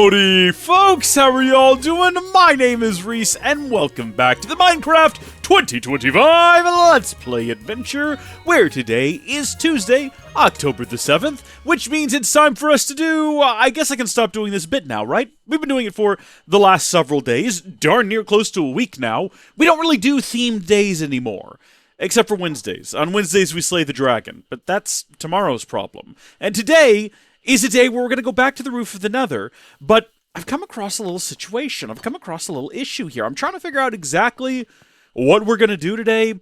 Howdy folks, how are y'all doing? My name is Rees, and welcome back to the Minecraft 2025 Let's Play Adventure, where today is Tuesday, October the 7th, which means it's time for us to do, I guess I can stop doing this bit now, right? We've been doing it for the last several days, darn near close to a week now. We don't really do themed days anymore. Except for Wednesdays. On Wednesdays we slay the dragon, but that's tomorrow's problem. And today is a day where we're going to go back to the roof of the Nether, but I've come across a little situation. I've come across a little issue here. I'm trying to figure out exactly what we're going to do today,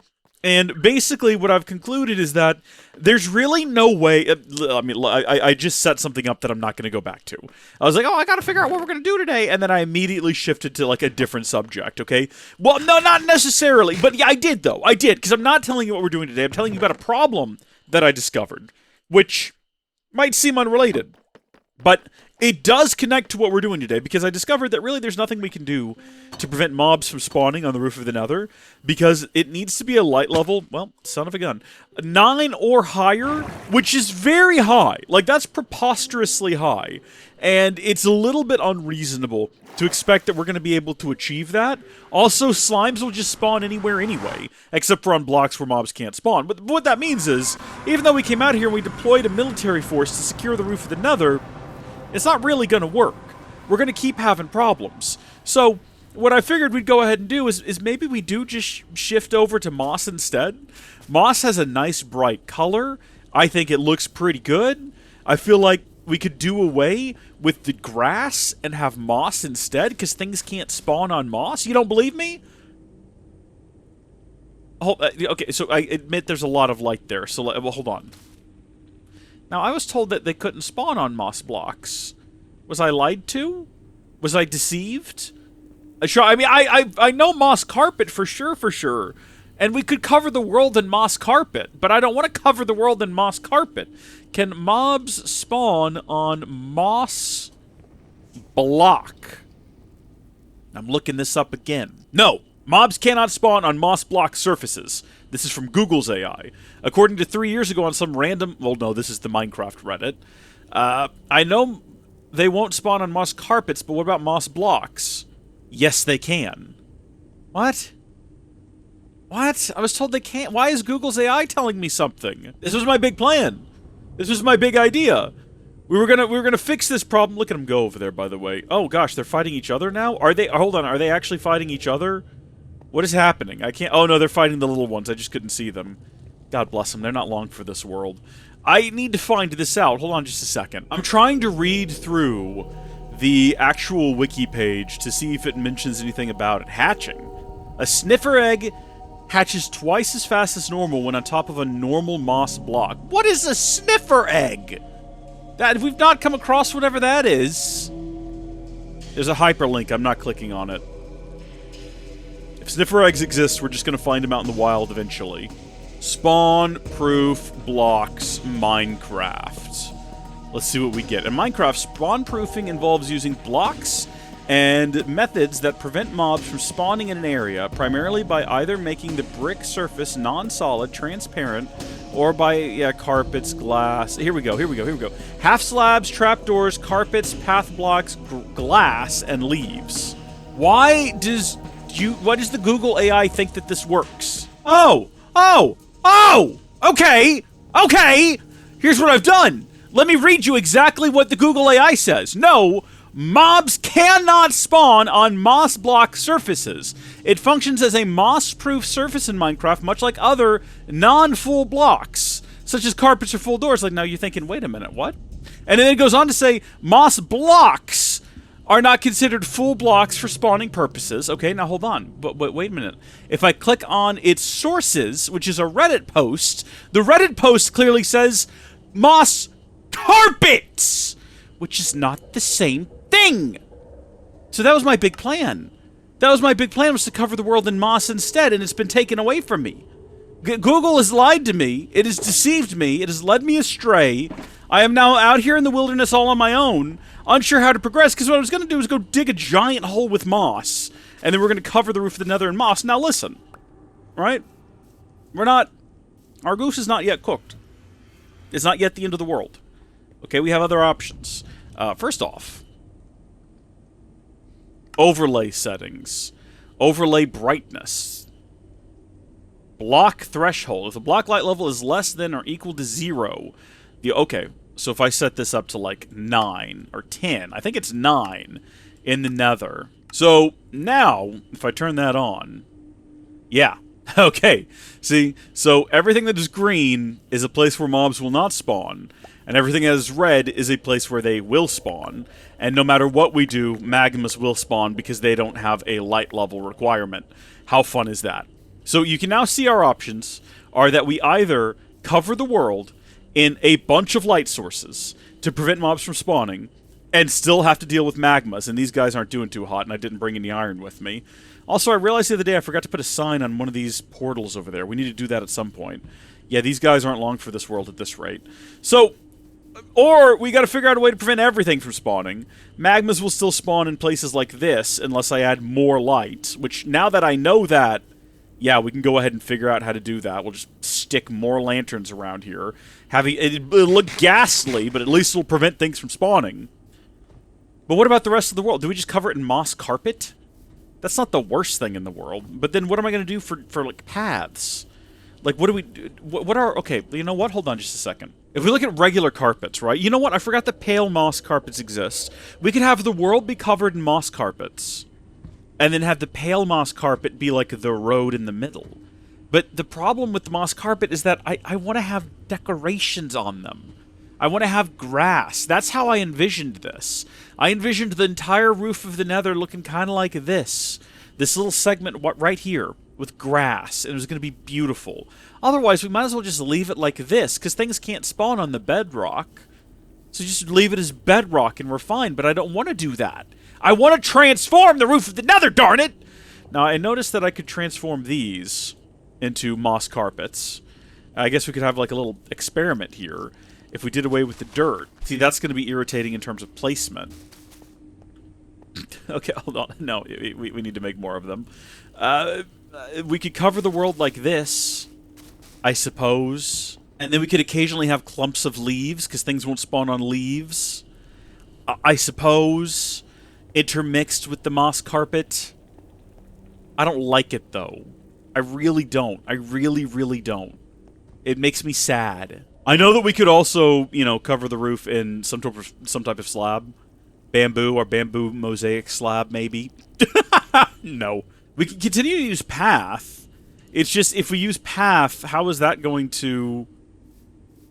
and basically what I've concluded is that there's really no way... I just set something up that I'm not going to go back to. I was like, oh, I got to figure out what we're going to do today, and then I immediately shifted to, like, a different subject, okay? Well, no, not necessarily, but yeah, I did, though. I did, because I'm not telling you what we're doing today. I'm telling you about a problem that I discovered, which might seem unrelated, but it does connect to what we're doing today, because I discovered that really there's nothing we can do to prevent mobs from spawning on the roof of the Nether, because it needs to be a light level, well, son of a gun, 9 or higher, which is very high. Like, that's preposterously high, and it's a little bit unreasonable to expect that we're going to be able to achieve that. Also, slimes will just spawn anywhere anyway, except for on blocks where mobs can't spawn. But what that means is, even though we came out here and we deployed a military force to secure the roof of the Nether, it's not really going to work. We're going to keep having problems. So, what I figured we'd go ahead and do is maybe we do just shift over to moss instead. Moss has a nice bright color. I think it looks pretty good. I feel like we could do away with the grass and have moss instead, because things can't spawn on moss. You don't believe me? Okay, so I admit there's a lot of light there, so well, hold on. Now, I was told that they couldn't spawn on moss blocks. Was I lied to? Was I deceived? I mean, I know moss carpet for sure. And we could cover the world in moss carpet, but I don't want to cover the world in moss carpet. Can mobs spawn on moss block? I'm looking this up again. No, mobs cannot spawn on moss block surfaces. This is from Google's AI. According to 3 years ago on some random... Well, no, this is the Minecraft Reddit. I know they won't spawn on moss carpets, but what about moss blocks? Yes, they can. What? What? I was told they can't. Why is Google's AI telling me something? This was my big plan. This was my big idea. We were gonna fix this problem. Look at them go over there, by the way. Oh gosh, they're fighting each other now? Are they? Hold on, are they actually fighting each other? What is happening? I can't... Oh no, they're fighting the little ones. I just couldn't see them. God bless them. They're not long for this world. I need to find this out. Hold on just a second. I'm trying to read through the actual wiki page to see if it mentions anything about it. Hatching. A sniffer egg hatches twice as fast as normal when on top of a normal moss block. What is a sniffer egg? That we've not come across whatever that is. There's a hyperlink. I'm not clicking on it. If sniffer eggs exist, we're just going to find them out in the wild eventually. Spawn-proof blocks Minecraft. Let's see what we get. In Minecraft, spawn-proofing involves using blocks and methods that prevent mobs from spawning in an area, primarily by either making the brick surface non-solid, transparent, or by, carpets, glass. Here we go. Half slabs, trapdoors, carpets, path blocks, glass, and leaves. Why does the Google AI think that this works? Oh! Okay! Here's what I've done. Let me read you exactly what the Google AI says. No, mobs cannot spawn on moss block surfaces. It functions as a moss-proof surface in Minecraft, much like other non-full blocks, such as carpets or full doors. Like, now you're thinking, wait a minute, what? And then it goes on to say, moss blocks are not considered full blocks for spawning purposes. Okay, now hold on. But wait a minute. If I click on its sources, which is a Reddit post, the Reddit post clearly says moss carpets, which is not the same thing. So that was my big plan. Was to cover the world in moss instead, and it's been taken away from me. Google has lied to me. It has deceived me. It has led me astray. I am now out here in the wilderness all on my own, unsure how to progress, because what I was going to do was go dig a giant hole with moss, and then we're going to cover the roof of the Nether in moss. Now listen, right? Our goose is not yet cooked. It's not yet the end of the world. Okay, we have other options. First off, Overlay settings. Overlay brightness. Block threshold. If the block light level is less than or equal to 0, okay, so if I set this up to like 9 or 10, I think it's 9 in the Nether. So now, if I turn that on, yeah, okay. See, so everything that is green is a place where mobs will not spawn, and everything that is red is a place where they will spawn. And no matter what we do, magmas will spawn because they don't have a light level requirement. How fun is that? So you can now see our options are that we either cover the world in a bunch of light sources to prevent mobs from spawning, and still have to deal with magmas, and these guys aren't doing too hot, and I didn't bring any iron with me. Also, I realized the other day I forgot to put a sign on one of these portals over there. We need to do that at some point. Yeah, these guys aren't long for this world at this rate. So, or we gotta figure out a way to prevent everything from spawning. Magmas will still spawn in places like this, unless I add more light, which, now that I know that, yeah, we can go ahead and figure out how to do that. We'll just stick more lanterns around here. It'll look ghastly, but at least it'll prevent things from spawning. But what about the rest of the world? Do we just cover it in moss carpet? That's not the worst thing in the world. But then what am I going to do for like, paths? Like, what do we do? What are... Okay, you know what? Hold on just a second. If we look at regular carpets, right? You know what? I forgot that pale moss carpets exist. We could have the world be covered in moss carpets, and then have the pale moss carpet be like the road in the middle. But the problem with the moss carpet is that I want to have decorations on them. I want to have grass. That's how I envisioned this. I envisioned the entire roof of the Nether looking kind of like this. This little segment right here with grass, and it was going to be beautiful. Otherwise, we might as well just leave it like this, because things can't spawn on the bedrock. So just leave it as bedrock and we're fine, but I don't want to do that. I want to transform the roof of the Nether, darn it! Now, I noticed that I could transform these into moss carpets. I guess we could have like a little experiment here if we did away with the dirt. See, that's going to be irritating in terms of placement. Okay, hold on. No, we need to make more of them. We could cover the world like this, I suppose. And then we could occasionally have clumps of leaves, because things won't spawn on leaves. I suppose. Intermixed with the moss carpet. I don't like it, though. I really don't. I really, really don't. It makes me sad. I know that we could also, you know, cover the roof in some type of slab. Bamboo or bamboo mosaic slab, maybe. No. We can continue to use path. It's just, if we use path, how is that going to...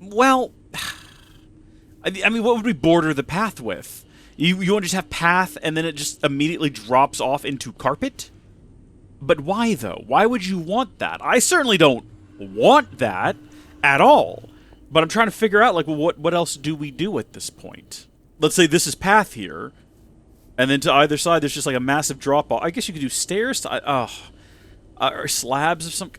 Well... I mean, what would we border the path with? You want to just have path, and then it just immediately drops off into carpet? But why, though? Why would you want that? I certainly don't want that at all. But I'm trying to figure out, like, well, what else do we do at this point? Let's say this is path here, and then to either side there's just like a massive drop-off. I guess you could do stairs to... or slabs of some...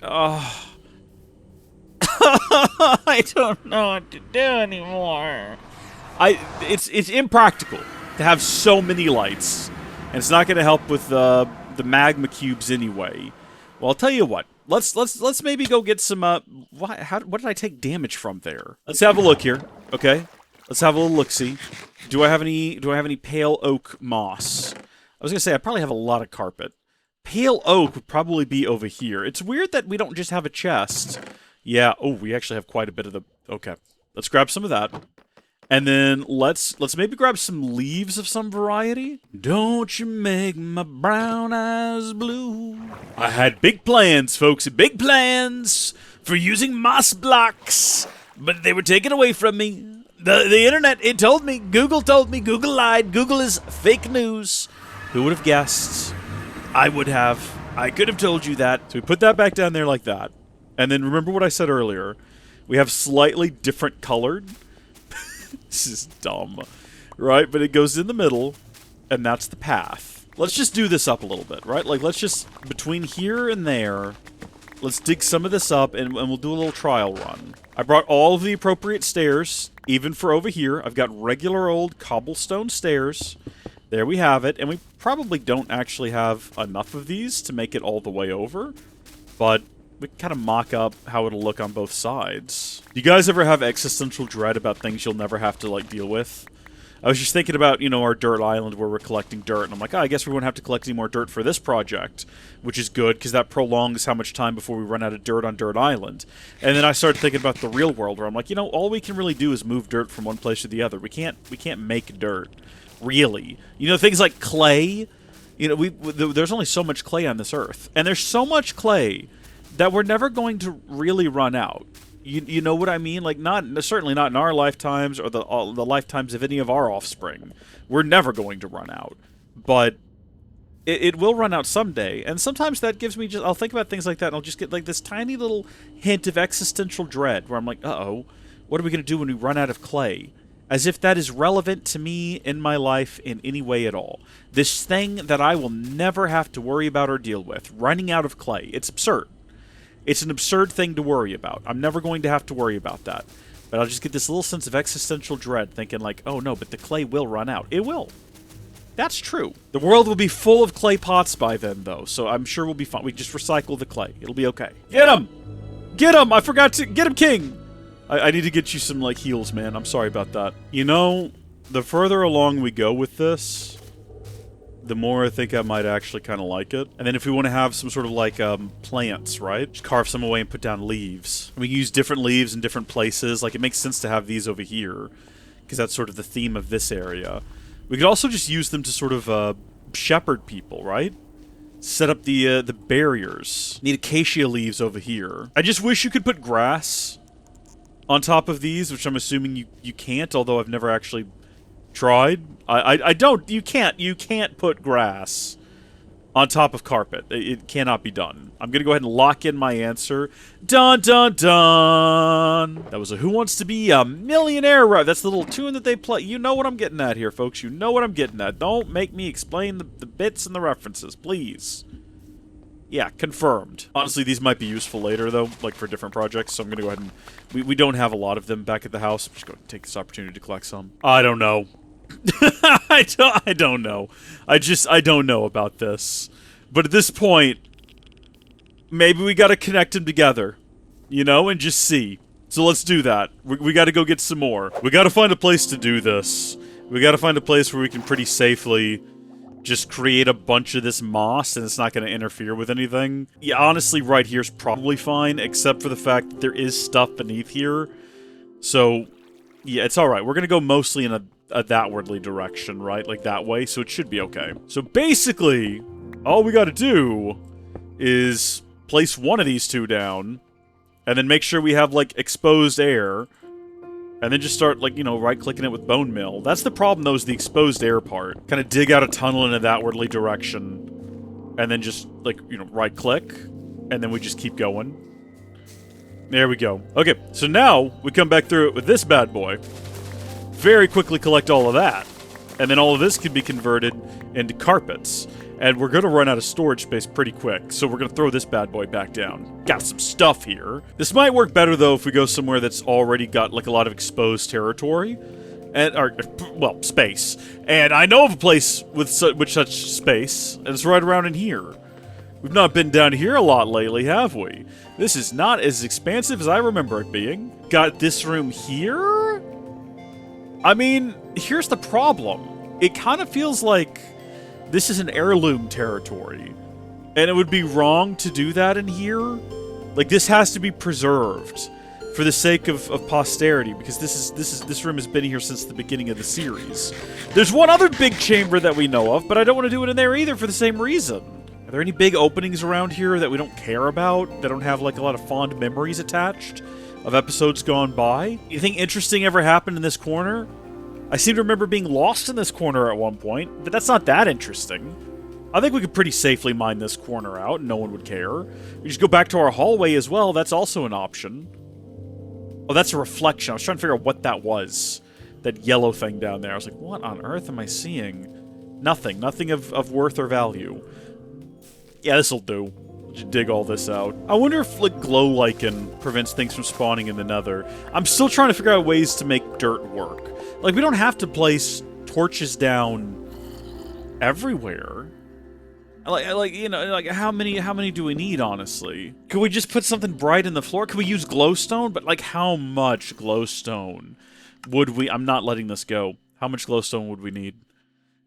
I don't know what to do anymore. It's impractical to have so many lights, and it's not going to help with the magma cubes anyway. Well, I'll tell you what. Let's maybe go get some... what did I take damage from there? Let's have a look here. Okay, let's have a little look-see. Do I have any pale oak moss? I was gonna say I probably have a lot of carpet. Pale oak would probably be over here. It's weird that we don't just have a chest. Yeah. Oh, we actually have quite a bit of the... Okay, let's grab some of that. And then let's maybe grab some leaves of some variety. Don't you make my brown eyes blue. I had big plans, folks, big plans for using moss blocks, but they were taken away from me. The internet, it told me, Google told me, Google lied, Google is fake news. Who would have guessed? I would have. I could have told you that. So we put that back down there like that. And then remember what I said earlier. We have slightly different colored. This is dumb, right? But it goes in the middle, and that's the path. Let's just do this up a little bit, right? Like, let's just, between here and there, let's dig some of this up, and we'll do a little trial run. I brought all of the appropriate stairs, even for over here. I've got regular old cobblestone stairs. There we have it, and we probably don't actually have enough of these to make it all the way over, but... we can kind of mock up how it'll look on both sides. Do you guys ever have existential dread about things you'll never have to, like, deal with? I was just thinking about, you know, our dirt island where we're collecting dirt, and I'm like, oh, I guess we won't have to collect any more dirt for this project, which is good, because that prolongs how much time before we run out of dirt on Dirt Island. And then I started thinking about the real world, where I'm like, you know, all we can really do is move dirt from one place to the other. We can't make dirt, really. You know, things like clay, you know, there's only so much clay on this earth, and there's so much clay that we're never going to really run out. You know what I mean? Like, certainly not in our lifetimes or the lifetimes of any of our offspring. We're never going to run out. But it will run out someday. And sometimes that gives me I'll think about things like that, and I'll just get, like, this tiny little hint of existential dread, where I'm like, uh-oh, what are we going to do when we run out of clay? As if that is relevant to me in my life in any way at all. This thing that I will never have to worry about or deal with. Running out of clay. It's absurd. It's an absurd thing to worry about. I'm never going to have to worry about that. But I'll just get this little sense of existential dread, thinking like, oh no, but the clay will run out. It will. That's true. The world will be full of clay pots by then, though, so I'm sure we'll be fine. We just recycle the clay. It'll be okay. Get him! Get him! I forgot to... Get him, King! I need to get you some, like, heals, man. I'm sorry about that. You know, the further along we go with this, the more I think I might actually kind of like it. And then if we want to have some sort of, like, plants, right? Just carve some away and put down leaves. And we can use different leaves in different places. Like, it makes sense to have these over here, because that's sort of the theme of this area. We could also just use them to sort of, shepherd people, right? Set up the barriers. Need acacia leaves over here. I just wish you could put grass on top of these, which I'm assuming you can't, although I've never actually tried. You can't put grass on top of carpet. It cannot be done. I'm gonna go ahead and lock in my answer. Dun dun dun! That was a Who Wants to Be a Millionaire rap. That's the little tune that they play. You know what I'm getting at here, folks. You know what I'm getting at. Don't make me explain the bits and the references, please. Yeah, confirmed. Honestly, these might be useful later, though, like for different projects, so I'm gonna go ahead and... We don't have a lot of them back at the house. I'm just gonna take this opportunity to collect some. I don't know. I don't know. I don't know about this. But at this point, maybe we gotta connect them together, you know, and just see. So let's do that. We gotta go get some more. We gotta find a place to do this. We gotta find a place where we can pretty safely just create a bunch of this moss and it's not gonna interfere with anything. Yeah, honestly, right here's probably fine, except for the fact that there is stuff beneath here. So, yeah, it's alright. We're gonna go mostly in a thatwardly direction, right? Like that way, so it should be okay. So basically, all we gotta do is place one of these two down, and then make sure we have, like, exposed air, and then just start, like, you know, right-clicking it with bone meal. That's the problem, though, is the exposed air part. Kind of dig out a tunnel in a thatwardly direction, and then just, like, you know, right-click, and then we just keep going. There we go. Okay, so now we come back through it with this bad boy. Very quickly collect all of that. And then all of this can be converted into carpets. And we're going to run out of storage space pretty quick, so we're going to throw this bad boy back down. Got some stuff here. This might work better, though, if we go somewhere that's already got, like, a lot of exposed territory. Well, space. And I know of a place with such space, and it's right around in here. We've not been down here a lot lately, have we? This is not as expansive as I remember it being. Got this room here? I mean, here's the problem. It kind of feels like this is an heirloom territory. And it would be wrong to do that in here. Like, this has to be preserved for the sake of posterity, because this room has been here since the beginning of the series. There's one other big chamber that we know of, but I don't want to do it in there either for the same reason. Are there any big openings around here that we don't care about, that don't have, like, a lot of fond memories attached of episodes gone by? Anything interesting ever happened in this corner? I seem to remember being lost in this corner at one point, but that's not that interesting. I think we could pretty safely mine this corner out, and no one would care. We just go back to our hallway as well, that's also an option. Oh, that's a reflection. I was trying to figure out what that was. That yellow thing down there. I was like, what on earth am I seeing? Nothing. Nothing of worth or value. Yeah, this'll do. Just dig all this out. I wonder if, like, glow lichen prevents things from spawning in the Nether. I'm still trying to figure out ways to make dirt work. Like, we don't have to place torches down everywhere. Like, you know, like, how many do we need, honestly? Could we just put something bright in the floor? Could we use glowstone? But, like, how much glowstone would we... I'm not letting this go. How much glowstone would we need?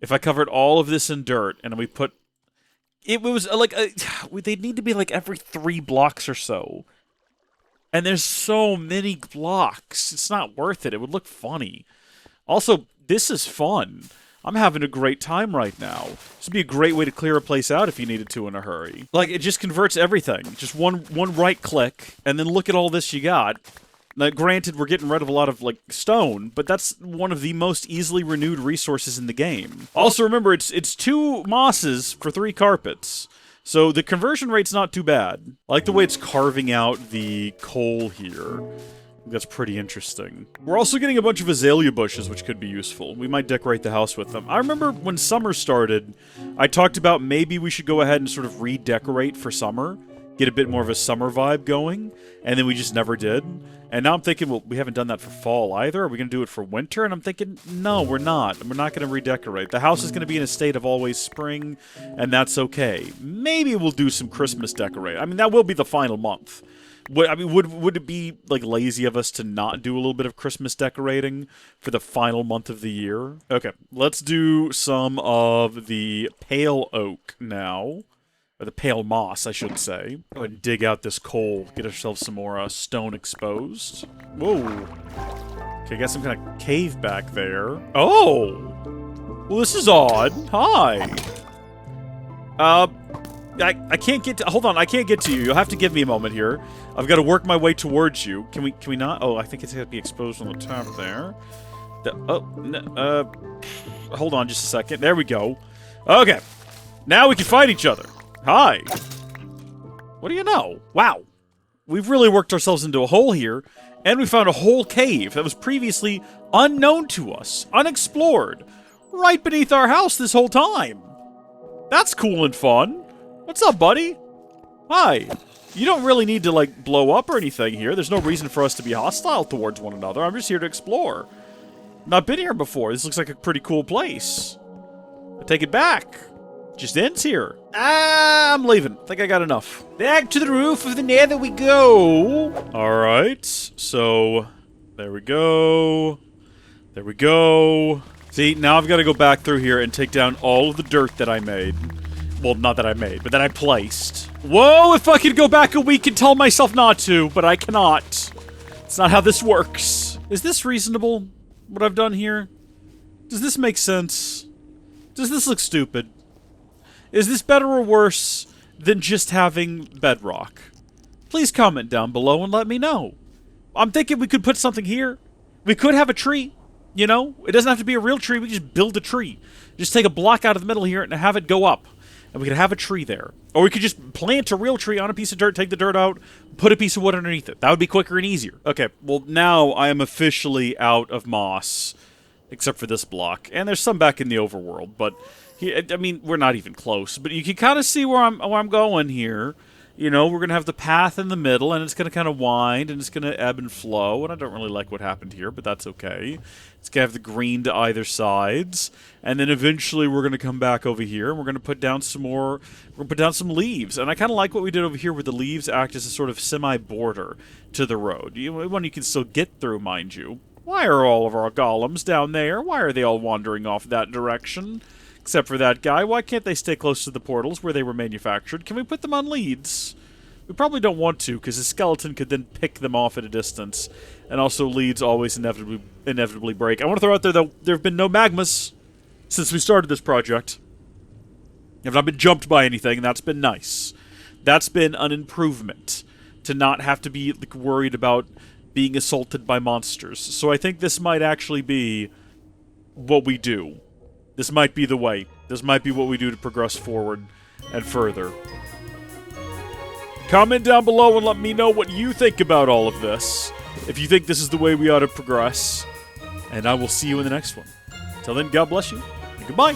If I covered all of this in dirt and we put... It was like... they'd need to be like every 3 blocks or so. And there's so many blocks. It's not worth it. It would look funny. Also, this is fun. I'm having a great time right now. This would be a great way to clear a place out if you needed to in a hurry. Like, it just converts everything. Just one right click, and then look at all this you got. Now, granted, we're getting rid of a lot of, like, stone, but that's one of the most easily renewed resources in the game. Also, remember, it's 2 mosses for 3 carpets. So the conversion rate's not too bad. I like the way it's carving out the coal here. That's pretty interesting. We're also getting a bunch of azalea bushes, which could be useful. We might decorate the house with them. I remember when summer started, I talked about maybe we should go ahead and sort of redecorate for summer, get a bit more of a summer vibe going, and then we just never did. And now I'm thinking, well, we haven't done that for fall either. Are we going to do it for winter? And I'm thinking, no, we're not. We're not going to redecorate. The house is going to be in a state of always spring, and that's okay. Maybe we'll do some Christmas decorate. I mean, that will be the final month. Would it be, like, lazy of us to not do a little bit of Christmas decorating for the final month of the year? Okay, let's do some of the pale oak now. Or the pale moss, I should say. Go ahead and dig out this coal. Get ourselves some more stone exposed. Whoa. Okay, I got some kind of cave back there. Oh! Well, this is odd. Hi. I can't get to... Hold on, I can't get to you. You'll have to give me a moment here. I've got to work my way towards you. Can we not? Oh, I think it's going to be exposed on the top there. Hold on just a second. There we go. Okay. Now we can fight each other. Hi. What do you know? Wow. We've really worked ourselves into a hole here, and we found a whole cave that was previously unknown to us, unexplored, right beneath our house this whole time. That's cool and fun. What's up, buddy? Hi. You don't really need to, like, blow up or anything here. There's no reason for us to be hostile towards one another. I'm just here to explore. Not been here before. This looks like a pretty cool place. I take it back. Just ends here. I'm leaving. I think I got enough. Back to the roof of the Nether we go. Alright. So, there we go. There we go. See, now I've got to go back through here and take down all of the dirt that I made. Well, not that I made, but that I placed. Whoa, if I could go back a week and tell myself not to, but I cannot. It's not how this works. Is this reasonable, what I've done here? Does this make sense? Does this look stupid? Is this better or worse than just having bedrock? Please comment down below and let me know. I'm thinking we could put something here. We could have a tree, you know? It doesn't have to be a real tree, we can just build a tree. Just take a block out of the middle here and have it go up. And we could have a tree there. Or we could just plant a real tree on a piece of dirt, take the dirt out, put a piece of wood underneath it. That would be quicker and easier. Okay, well now I am officially out of moss. Except for this block. And there's some back in the overworld, but... I mean, we're not even close, but you can kind of see where I'm going here. You know, we're going to have the path in the middle, and it's going to kind of wind, and it's going to ebb and flow, and I don't really like what happened here, but that's okay. It's going to have the green to either sides, and then eventually we're going to come back over here, and we're going to put down some more, we're going to put down some leaves, and I kind of like what we did over here where the leaves act as a sort of semi-border to the road. One you can still get through, mind you. Why are all of our golems down there? Why are they all wandering off that direction? Except for that guy. Why can't they stay close to the portals where they were manufactured? Can we put them on leads? We probably don't want to, because the skeleton could then pick them off at a distance. And also leads always inevitably break. I want to throw out there, though, there have been no magmas since we started this project. I've not been jumped by anything, and that's been nice. That's been an improvement, to not have to be like, worried about being assaulted by monsters. So I think this might actually be what we do. This might be the way. This might be what we do to progress forward and further. Comment down below and let me know what you think about all of this. If you think this is the way we ought to progress. And I will see you in the next one. Till then, God bless you, and goodbye.